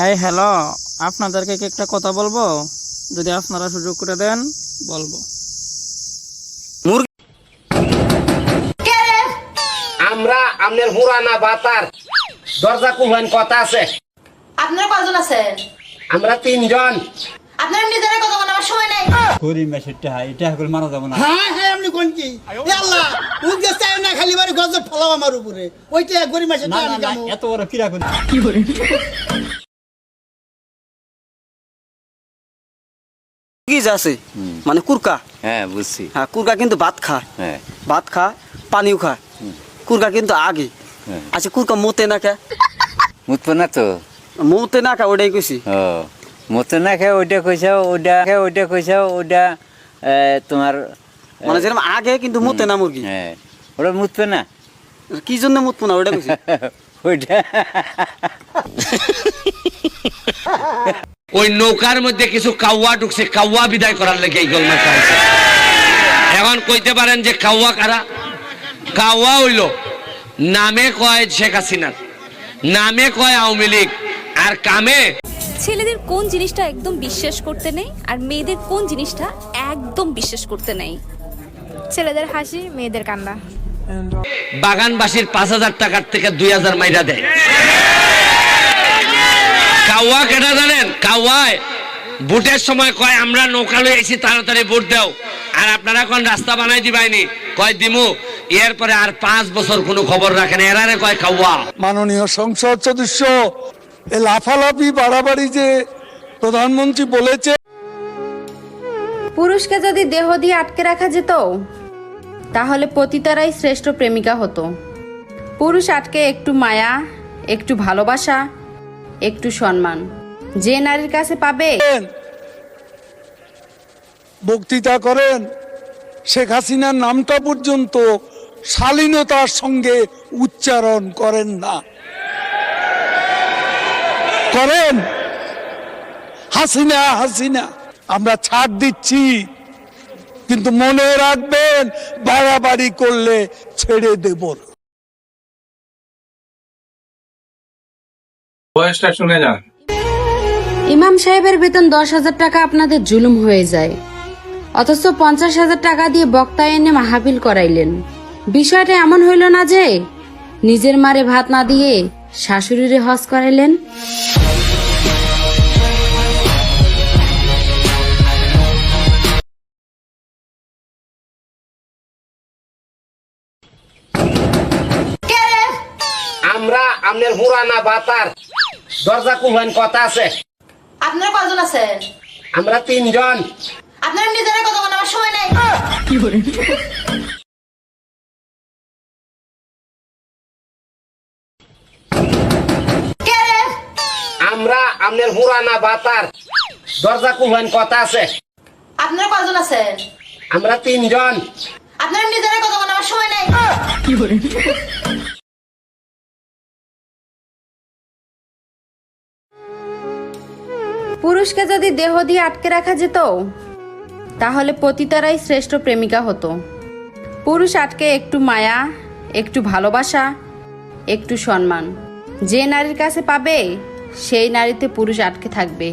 এই হ্যালো, আপনাদেরকে কি একটা কথা বলবো? যদি আপনারা সুযোগ করে দেন বলবো। আমরা আপনার পুরানা বাতার দরজা খুলবেন কথা আছে। আপনারা কয়জন আছেন? আমরা 3 জন। আপনারা নিজেরা কথা বলার সময় নাই। গরিব মেশিনটা এটা হল মারা যাব না। হ্যাঁ হ্যাঁ আপনি কোন কি আল্লাহ উদ্দেশ্য চাই না খালি বাড়ি গজব ফলাও আমার উপরে ওইটা গরিব মাসে না না না এত বড় কিরা করি কি করে কি আছে মানে কুরকা। হ্যাঁ বুঝছি। হ্যাঁ কুরকা কিন্তু ভাত খায়, হ্যাঁ ভাত খায় পানিও খায়। কুরকা কিন্তু আগে আচ্ছা কুরকা মতে না কে মুতবো না তো। মতে না খা ওটাই কইছি। ও মতো না খায় ওইটা কইসাও, ওইটা কইসাও, ওইটা তোমার মানে যেরকম আগে কিন্তু মতে না মুরগি। হ্যাঁ ওটা মুতবে না। কি জন্য মুতবো না ওটা কইছি। ওইটা ওই নৌকার মধ্যে কিছু কাউয়া ঢুকছে, কাউয়া বিদায় করার লেগে এই গোলমাল চাইছে। এখন কইতে পারেন যে কাউয়া কারা? কাউয়া হইল নামে কয় শেখ হাসিনা, নামে কয় আওয়ামী লীগ, আর কামে ছেলেদের কোন জিনিসটা একদম বিশ্বাস করতে নেই আর মেয়েদের কোন জিনিসটা একদম বিশ্বাস করতে নেই? ছেলেদের হাসি, মেয়েদের কান্না। বাগানবাসীর 5,000 টাকার থেকে 2,000 মাইরা দেয়। কাউয়া কেটা জানেন? কাউয়ায় ভোটের সময় কয় আমরা নৌকা লয়ে এসি, তাড়াতাড়ি ভোট দাও, আর আপনারা এখন রাস্তা বানাই দিবাইনি, কয় দিমু, এরপরে আর 5 বছর কোনো খবর রাখেন, এরারে কয় কাউয়া। মাননীয় সংসদ সদস্য এই লাফালাফি বাড়াবাড়ি যে প্রধানমন্ত্রী বলেছে, পুরুষকে যদি দেহ দিয়ে আটকে রাখা যেত তাহলে পতিতারাই শ্রেষ্ঠ প্রেমিকা হতো। পুরুষ আটকে একটু মায়া, একটু ভালোবাসা, একটু সম্মান যে নারীর কাছে পাবে। বক্তৃতা করেন, শেখ হাসিনার নামটা পর্যন্ত শালীনতার সঙ্গে উচ্চারণ করেন না। করেন হাসিনা হাসিনা, আমরা ছাড় দিচ্ছি, কিন্তু মনে রাখবেন বাড়াবাড়ি করলে ছেড়ে দেব না। বয়সটা শুনে যান। ইমাম সাহেবের বেতন 10,000 টাকা আপনাদের জুলুম হয়ে যায়, অথচ 50,000 টাকা দিয়ে বক্তা এনে মাহফিল করাইলেন। বিষয়টা এমন হইল না যে নিজের মারে ভাত না দিয়ে শাশুড়িরে হজ করাইলেন। আমরা আপনার পুরানা বাতার দরজা খুলবেন কথা আছে। আপনারা কয়জন আছেন? আমরা 3 জন। আপনারা নিজেরা কথা বলার সময় নাই। আমরা আপনার পুরানা বাতার দরজা খুলবেন কথা আছে। আপনারা কয়জন আছেন? আমরা 3 জন। আপনারা নিজেরা কথা বলার সময় নাই। পুরুষকে যদি দেহ দিয়ে আটকে রাখা যেত তাহলে পতিতারাই শ্রেষ্ঠ প্রেমিকা হতো। পুরুষ আটকে একটু মায়া, একটু ভালোবাসা, একটু সম্মান যে নারীর কাছে পাবে সেই নারীতে পুরুষ আটকে থাকবে।